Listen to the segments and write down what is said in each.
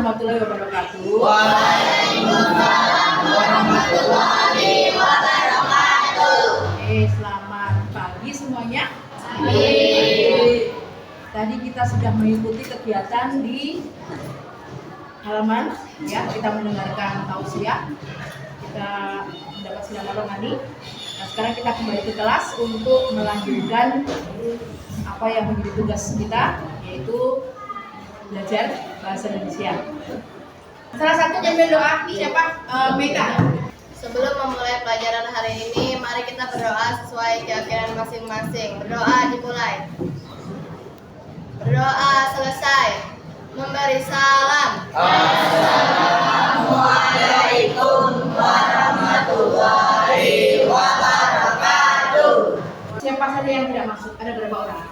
warahmatullahi wabarakatuh. Waalaikumsalam warahmatullahi wabarakatuh. Selamat pagi semuanya. Pagi. Tadi kita sudah mengikuti kegiatan di halaman, ya. Kita mendengarkan tausiah, kita mendapat sinar rohani. Nah, sekarang kita kembali ke kelas untuk melanjutkan apa yang menjadi tugas kita, yaitu belajar bahasa Indonesia. Salah satu yang berdoa siapa? Mega. Sebelum memulai pelajaran hari ini, mari kita berdoa sesuai keyakinan masing-masing. Berdoa dimulai. Berdoa selesai. Memberi salam. Assalamualaikum warahmatullahi wabarakatuh. Siapa saja yang tidak masuk? Ada berapa orang?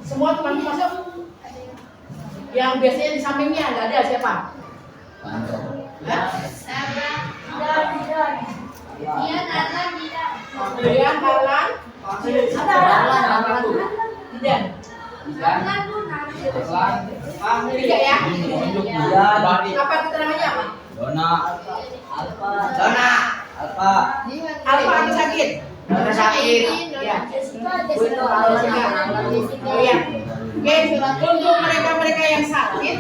Semua teman masuk? Yang biasanya di sampingnya nggak ada siapa? Iya, Nalan tidak. Kemudian Harlan? Tidak. Tiga ya? Apa keterangannya apa? Dona. Alfa atau sakit? Sakit. Ya. Ya. Oke, untuk mereka yang sakit,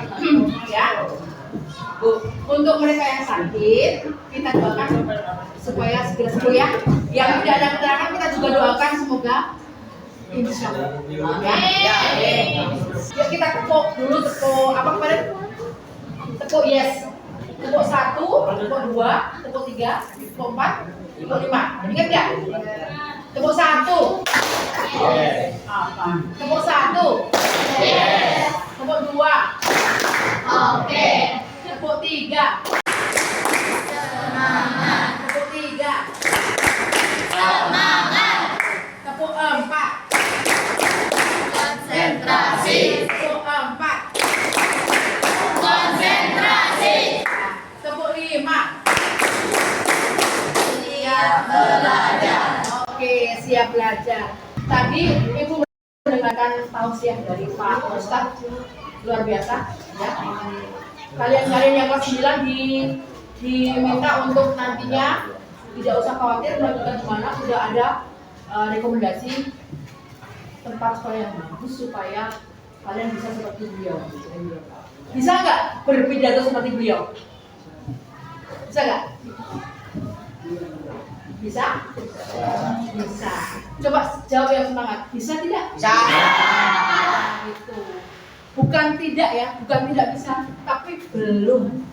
ya. Untuk mereka yang sakit, kita doakan supaya segera sembuh ya. Yang tidak ada keterangan kita juga doakan semoga insya Allah. Ya. Yuk kita tepuk dulu, tepuk apa kemarin? Tepuk yes. Tepuk 1, tepuk 2, tepuk 3, tepuk 4, tepuk 5. Ingat nggak? Tepuk 1. Apa? Tepuk 1. Yes. Tepuk 2. Oke. Tepuk 3. Semangat. Tepuk 3. Semangat. Tepuk 4. Konsentrasi. Tepuk 4. Konsentrasi. Tepuk 5. Siap belajar. Oke, siap belajar. Tadi Ibu mendengarkan tausiah dari Pak Ustadz, luar biasa ya. Kalian-kalian yang kelas 9 diminta untuk nantinya tidak usah khawatir melakukan di mana, sudah ada rekomendasi tempat sekolah yang bagus supaya kalian bisa seperti beliau. Bisa nggak berpidato seperti beliau? Bisa nggak? Bisa? Bisa. Coba jawab yang semangat. Bisa tidak? Bisa. Itu. Bukan tidak ya, bukan tidak bisa, tapi belum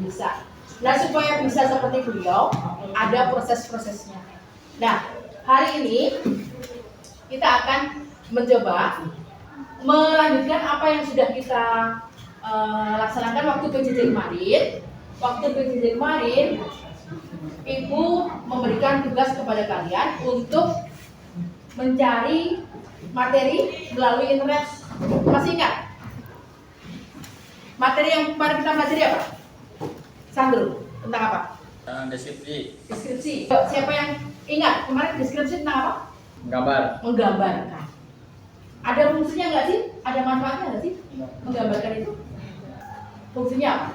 bisa. Nah, supaya bisa seperti beliau, ada proses-prosesnya. Nah, hari ini kita akan mencoba melanjutkan apa yang sudah kita laksanakan waktu PJJ kemarin. Waktu PJJ kemarin, Ibu memberikan tugas kepada kalian untuk mencari materi melalui internet. Masih ingat? Materi yang kemarin kita pelajari apa? Sandro, tentang apa? Deskripsi. Siapa yang ingat kemarin deskripsi tentang apa? Menggambarkan. Ada fungsinya nggak sih? Ada manfaatnya nggak sih? Menggambarkan itu? Fungsinya apa?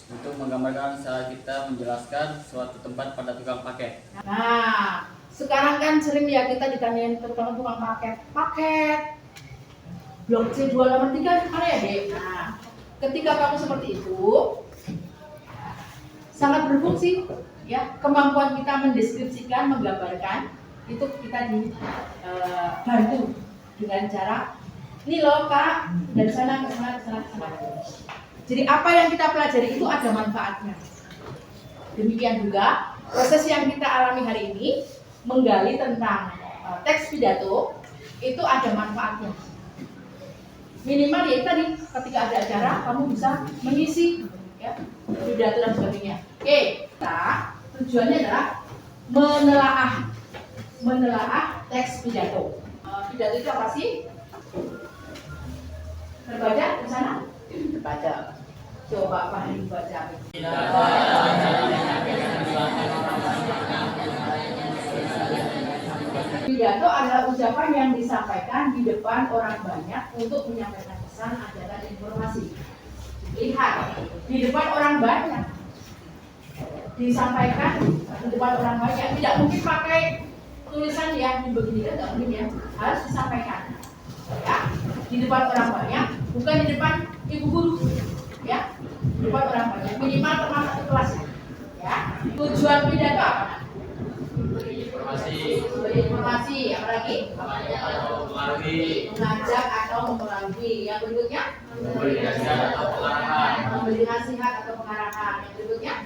Untuk menggambarkan saat kita menjelaskan suatu tempat pada tukang paket. Nah, sekarang kan sering ya kita ditanyain terutama tukang paket. Blok C2 nomor 3 mana ya, Dek? Nah, ketika kamu seperti itu sangat berfungsi ya, kemampuan kita mendeskripsikan, menggambarkan itu kita dibantu dengan cara ini loh Kak, dari sana ke sana. Jadi apa yang kita pelajari itu ada manfaatnya. Demikian juga proses yang kita alami hari ini menggali tentang teks pidato itu ada manfaatnya. Minimal ya tadi ketika ada acara kamu bisa mengisi ya pidato dan sebagainya. Oke, kita tujuannya adalah menelaah teks pidato. Pidato itu apa sih? Terbaca di sana? Terbaca. Coba Fahri baca. pidato adalah ucapan yang disampaikan di depan orang banyak untuk menyampaikan pesan, ajaran, informasi. Lihat, di depan orang banyak disampaikan, di depan orang banyak, tidak mungkin pakai tulisan ya begini kan, nggak mungkin ya, harus disampaikan ya di depan orang banyak, bukan di depan ibu guru ya, di depan orang banyak, minimal teman satu kelas ya. Tujuan pidato apa? Informasi, apalagi mengajak atau mempengaruhi. Yang berikutnya memberi nasihat atau pengarahan. Yang berikutnya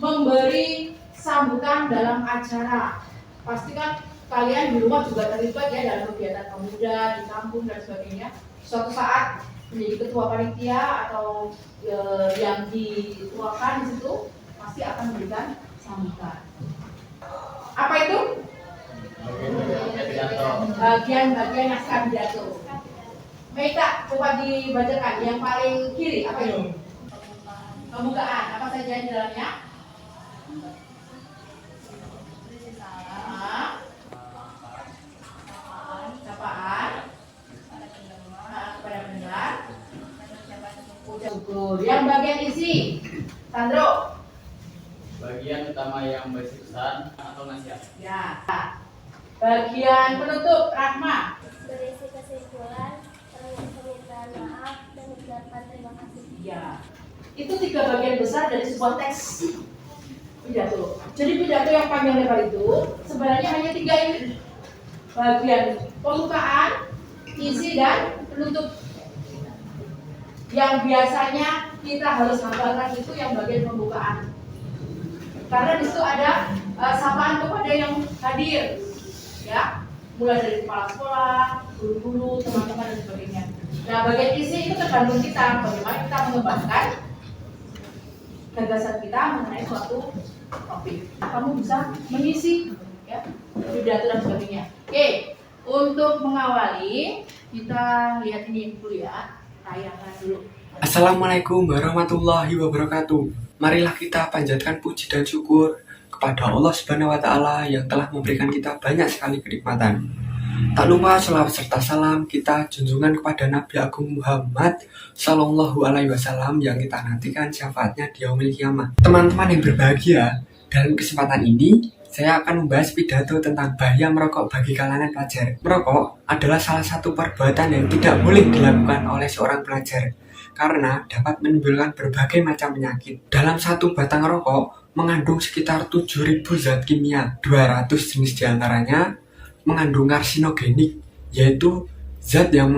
memberi sambutan dalam acara. Pastikan kalian di rumah juga terlibat ya dalam kegiatan pemuda di kampung dan sebagainya. Suatu saat menjadi ketua panitia atau yang dituakan di situ pasti akan memberikan sambutan. Apa itu? Bagian naskah pidato. Meita, coba dibacakan yang paling kiri, apa itu? Pembukaan, apa saja di dalamnya? Sapaan kepada pendengar. Syukur. Yang bagian isi, Sandro. Bagian utama yang berisi pesan atau nasihat. Ya. Bagian penutup, Rahma. Berisi kesimpulan, permintaan maaf, dan ucapan terima kasih. Ya. Itu 3 bagian besar dari sebuah teks pidato. Jadi pidato yang panjang lebar itu sebenarnya hanya 3 ini. Bagian pembukaan, isi, dan penutup. Yang biasanya kita harus hafalkan itu yang bagian pembukaan. Karena di situ ada sapaan kepada yang hadir, ya, mulai dari kepala sekolah, guru-guru, teman-teman dan sebagainya. Nah, bagian isi itu tergantung kita, bagaimana kita mengembangkan gagasan kita mengenai suatu topik. Kamu bisa mengisi, ya, pidato dan sebagainya. Oke, untuk mengawali kita lihat ini dulu ya, tayangan dulu. Assalamualaikum warahmatullahi wabarakatuh. Marilah kita panjatkan puji dan syukur kepada Allah Subhanahu wa Ta'ala yang telah memberikan kita banyak sekali kenikmatan. Tak lupa sholawat serta salam kita junjungan kepada Nabi Agung Muhammad Sallallahu Alaihi Wasallam yang kita nantikan syafaatnya di yaumil kiamah. Teman-teman yang berbahagia, dalam kesempatan ini saya akan membahas pidato tentang bahaya merokok bagi kalangan pelajar. Merokok adalah salah satu perbuatan yang tidak boleh dilakukan oleh seorang pelajar karena dapat menimbulkan berbagai macam penyakit. Dalam satu batang rokok mengandung sekitar 7.000 zat kimia, 200 jenis diantaranya mengandung karsinogenik, yaitu zat yang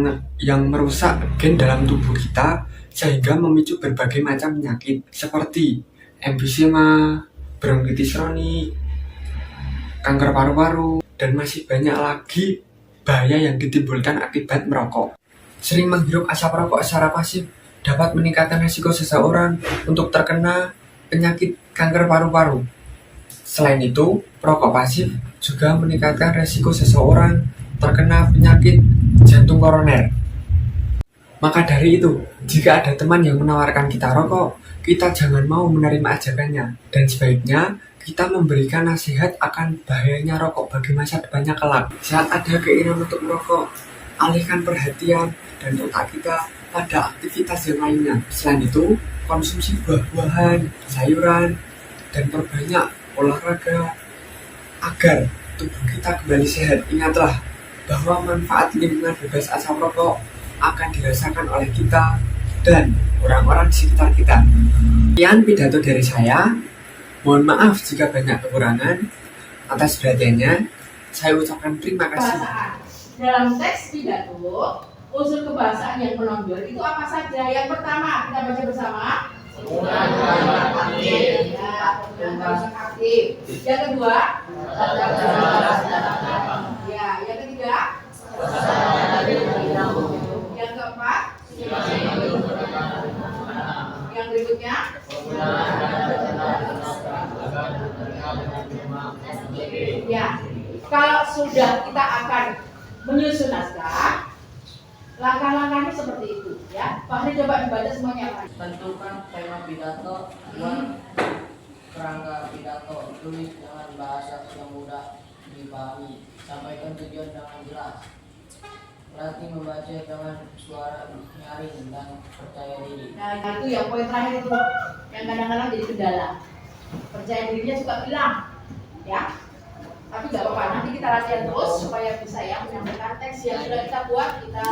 merusak gen dalam tubuh kita sehingga memicu berbagai macam penyakit seperti emfisema, bronkitis kronik, kanker paru-paru, dan masih banyak lagi bahaya yang ditimbulkan akibat merokok. Sering menghirup asap rokok secara pasif dapat meningkatkan risiko seseorang untuk terkena penyakit kanker paru-paru. Selain itu, perokok pasif juga meningkatkan risiko seseorang terkena penyakit jantung koroner. Maka dari itu, jika ada teman yang menawarkan kita rokok, kita jangan mau menerima ajakannya, dan sebaiknya kita memberikan nasihat akan bahayanya rokok bagi masa depannya kelak. Saat ada keinginan untuk merokok, alihkan perhatian dan otak kita pada aktivitas yang lainnya. Selain itu, konsumsi buah-buahan, sayuran, dan perbanyak olahraga agar tubuh kita kembali sehat. Ingatlah bahwa manfaat lingkungan bebas asap rokok akan dirasakan oleh kita dan orang-orang di sekitar kita. Sekian pidato dari saya. Mohon maaf jika banyak kekurangan. Atas perhatiannya, saya ucapkan terima kasih. Dalam teks pidato, unsur kebahasaan yang menonjol itu apa saja? Yang pertama, kita baca bersama. Penggunaan aktif. Yang kedua, ya. Yang ketiga, yang keempat, yang berikutnya, ya. Kalau sudah kita akan menyusun naskah, langkah-langkahnya seperti itu, ya. Pak Hri coba dibaca semuanya. Tentukan tema pidato kerangka pidato, tulis dengan bahasa yang mudah dipahami, sampaikan tujuan dengan jelas. Latih membaca dengan suara nyaring dan percaya diri. Nah itu yang poin terakhir itu yang kadang-kadang jadi kendala. Percaya dirinya suka bilang, ya. Tapi nggak apa-apa, nanti kita latihan terus supaya bisa ya menyampaikan teks yang sudah kita buat, kita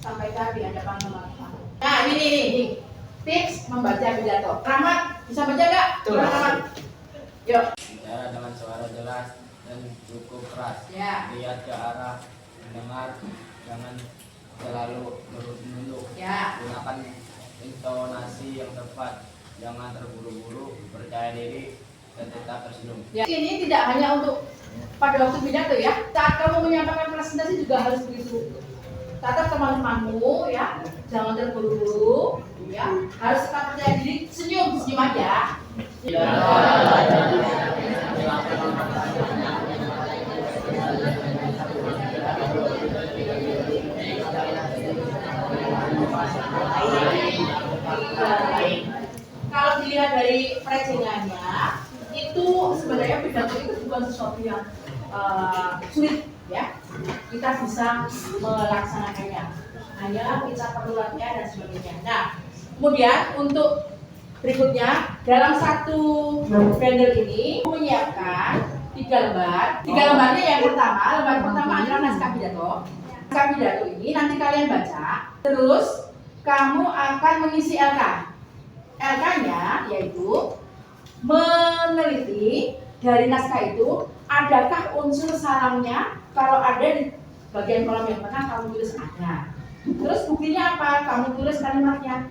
sampaikan di hadapan teman-teman. Nah ini nih, tips membaca pidato. Rahmat, bisa baca nggak? Rahmat. Yuk. Bicara dengan suara jelas dan cukup keras. Ya. Lihat ke arah mendengar, jangan selalu menunduk. Ya. Gunakan intonasi yang tepat, jangan terburu-buru, percaya diri dan tetap tersenyum. Ya. Ini tidak hanya untuk pada waktu pidato ya. Saat kamu menyampaikan presentasi juga harus begitu. Catat teman-temanmu ya, jangan terburu-buru ya. Harus tetap percaya diri, senyum aja. Ya. Kalau dilihat dari prejengannya, itu sebenarnya pidato itu bukan sesuatu yang sulit ya. Kita bisa melaksanakannya. Hanya kita perlu latihan dan sebagainya. Nah, kemudian untuk berikutnya dalam satu banner ini menyiapkan 3 lembar. 3 lembarnya yang pertama, lembar pertama adalah naskah pidato. Naskah pidato ini nanti kalian baca, terus kamu akan mengisi LK. LK-nya yaitu meneliti dari naskah itu adakah unsur salamnya. Kalau ada di bagian kolom yang tengah kamu tulis ada. Terus buktinya apa? Kamu tulis kalimatnya.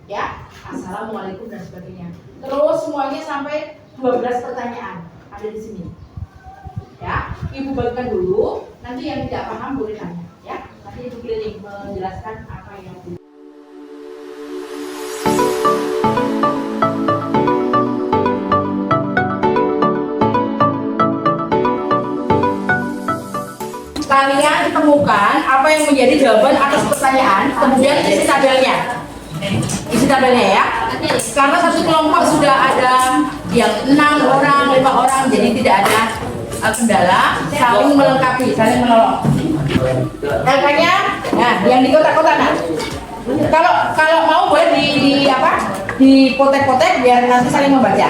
Ya, assalamualaikum dan sebagainya. Terus semuanya sampai 12 pertanyaan ada di sini. Ya, ibu bagikan dulu. Nanti yang tidak paham boleh tanya. Ya, nanti ibu keliling menjelaskan apa yang kalian temukan apa yang menjadi jawaban atas pertanyaan, kemudian isi tabelnya. Isi tabelnya ya. Karena satu kelompok sudah ada yang 6 orang, 5 orang, jadi tidak ada kendala, saling melengkapi, saling menolong. LK-nya, nah yang di kotak-kotak. Nah, kalau mau boleh di potek-potek biar nanti saling membaca.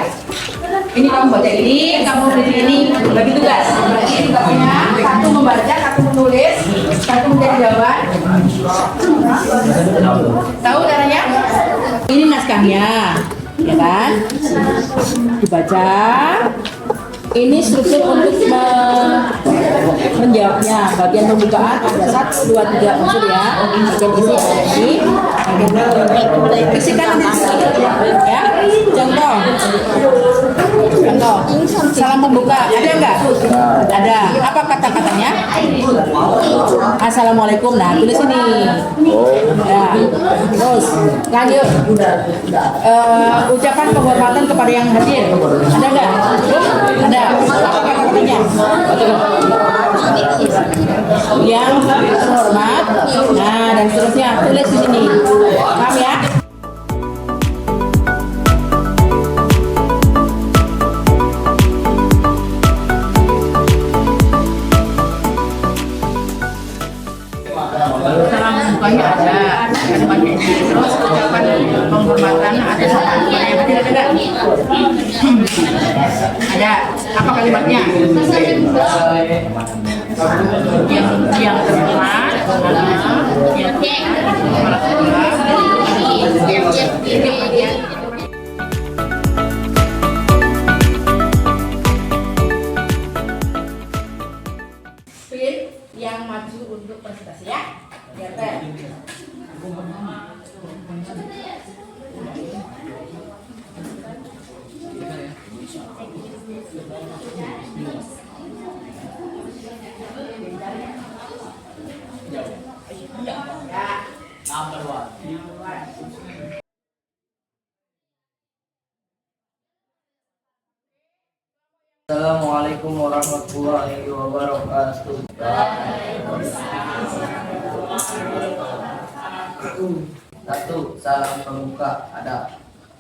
Ini kamu baca ini, kamu ini, bagi tugas. Bagi tugasnya, satu membaca, satu menulis, satu mencari jawaban. Tahu caranya? Ini naskahnya, ya kan? Dibaca. Ini struktur untuk menjawabnya. Bagian pembukaan ada 1, 2, 3 unsur ya. Bagian isi ada ini. Bagian isikan nanti ya. Contoh. Salam pembuka ada nggak? Ada. Apa kata-katanya? Assalamualaikum. Nah, tulis ini. Ya. Terus lanjut. Ucapan penghormatan kepada yang hadir. Ada nggak? Ada. Apa kata-katanya? Yang terhormat. Nah, dan seterusnya tulis di sini. Paham ya? Salam pembukanya ada pakai terus ucapan penghormatan ada sama yang hadir ada nggak? Ada. Apa kalimatnya? Yang terhormat, yang kepala sekolah, spin yang maju untuk presentasi ya. Lihat ya. Number 1. Assalamualaikum warahmatullahi wabarakatuh. Satu, salam pembuka ada.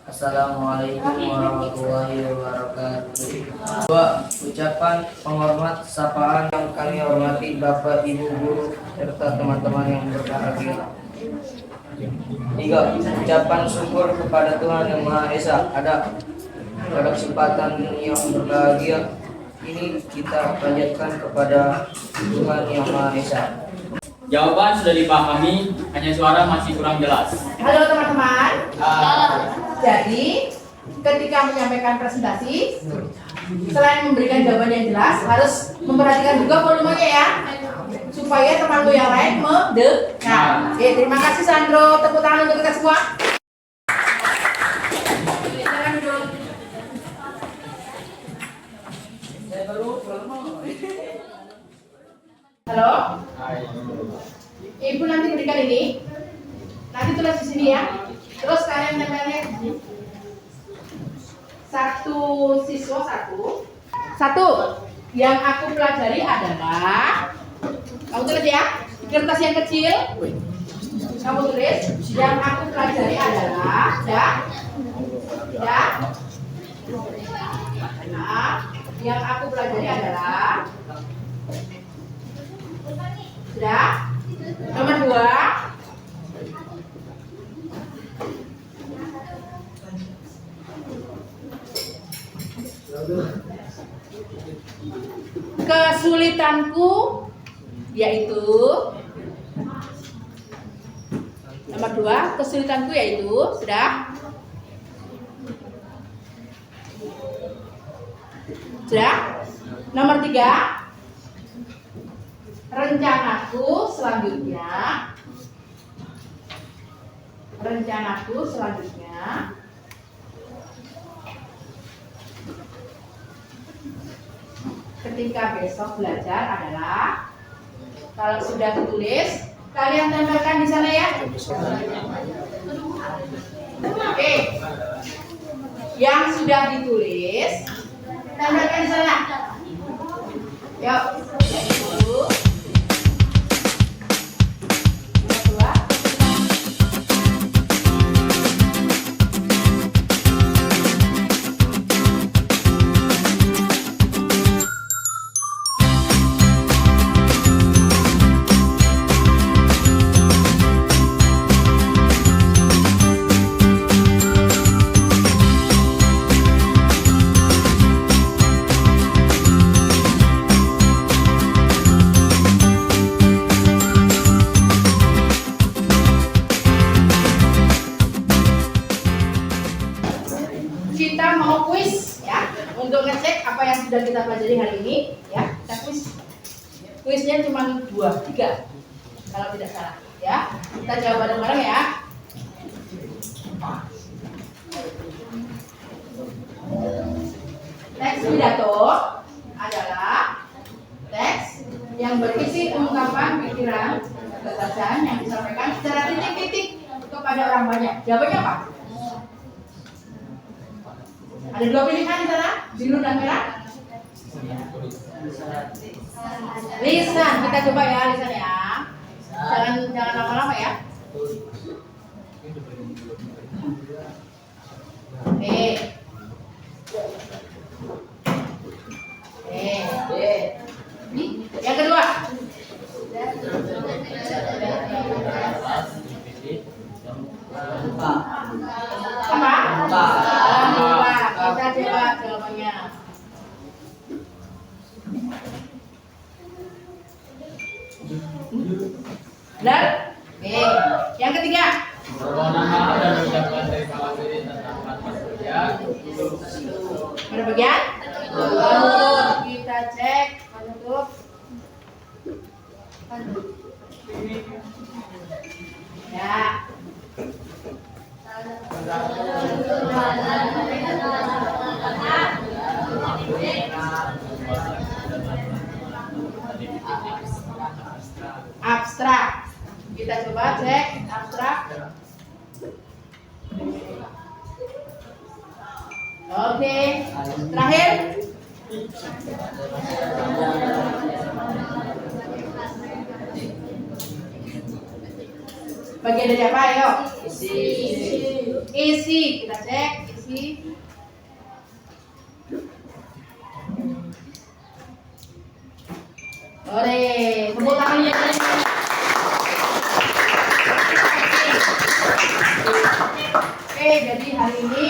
Assalamualaikum warahmatullahi wabarakatuh. Dua, ucapan penghormat sapaan yang kami hormati Bapak Ibu guru serta teman-teman yang berbahagia. Tiga, ucapan syukur kepada Tuhan Yang Maha Esa. Pada kesempatan yang berbahagia ini kita panjatkan kepada Tuhan Yang Maha Esa. Jawaban sudah dipahami, hanya suara masih kurang jelas. Halo teman-teman. Jadi ketika menyampaikan presentasi, selain memberikan jawaban yang jelas, harus memperhatikan juga volumenya ya, supaya teman-teman yang lain mendengar. Oke, terima kasih Sandro. Tepuk tangan untuk kita semua. Jangan duduk. Halo. Ibu nanti berikan ini. Nanti tulis di sini ya. Terus kalian tempelnya di sini. Satu siswa satu. Yang aku pelajari adalah, kamu tulis ya, di kertas yang kecil. Kamu tulis yang aku pelajari adalah, yang aku pelajari adalah, sudah. Nomor 2. Kesulitanku yaitu, nomor 2, kesulitanku yaitu, sudah? Sudah? Nomor 3, rencanaku selanjutnya ketika besok belajar adalah, kalau sudah ditulis kalian tempelkan di sana ya. Oke, yang sudah ditulis tempelkan di sana. Yuk, satu. Kita mau kuis ya, untuk ngecek apa yang sudah kita pelajari hari ini ya. Kita kuis. Kuisnya cuma 2-3 kalau tidak salah ya. Kita jawab bareng-bareng ya. Teks pidato adalah teks yang berisi ungkapan pikiran gagasan yang disampaikan secara titik-titik kepada orang banyak. Jawabannya apa? Ada 2 pilihan di sana, biru dan merah. Lisan, kita coba ya lisan ya. Jangan lama-lama ya. Oke. Yang kedua. Apa? Kita coba jawabannya. Benar? Oke. Yang ketiga. Permohonan maaf dan ucapkan terima kasih tentang manfaat kerja. Berbagian? Penutup. Kita cek penutup. Ya. Abstrak. Kita coba cek abstrak. Oke. Terakhir. Bagian dari apa? Ayo. Isi. Kita cek. Rizky. Ore, tepuk tangannya. Oke, jadi hari ini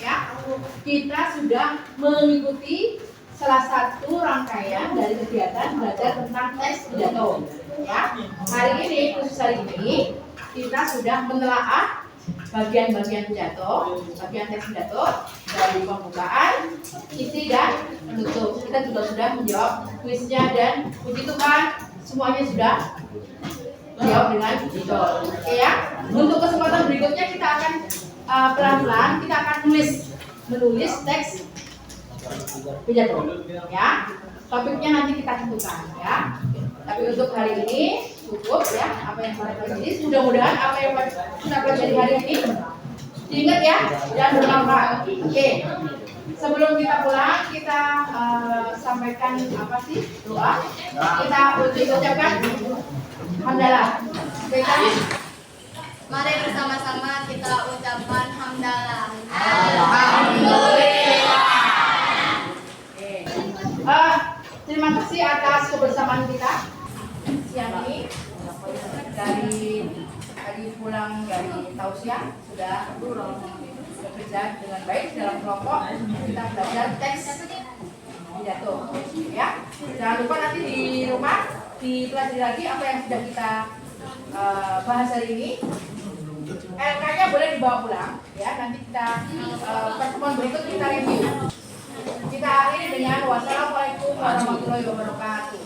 ya kita sudah mengikuti salah satu rangkaian dari kegiatan belajar tentang teks pidato. Ya, hari ini khusus hari ini kita sudah menelaah bagian-bagian pidato, bagian teks pidato dari pembukaan, isi dan penutup. Kita juga sudah menjawab kuisnya dan puji Tuhan semuanya sudah menjawab dengan betul. Oke ya. Untuk kesempatan berikutnya kita akan pelan-pelan kita akan menulis teks pidato. Ya. Topiknya nanti kita tentukan ya. Tapi untuk hari ini cukup ya apa yang kita pelajari. Mudah-mudahan apa yang kita pelajari hari ini diingat ya dan bermanfaat. Oke. Sebelum kita pulang kita sampaikan apa sih doa. Kita ucapkan hamdalah. Oke kan? Mari bersama-sama kita ucapkan hamdalah. Terima kasih atas kebersamaan kita siang ini. Dari tadi pulang dari tausiah sudah bekerja dengan baik dalam kelompok. Kita belajar teks pidato, ya. Jangan lupa nanti di rumah dipelajari lagi apa yang sudah kita bahas hari ini. LK-nya boleh dibawa pulang, ya. Nanti kita pertemuan berikut kita review. Kita akhiri dengan wassalamualaikum warahmatullahi wabarakatuh.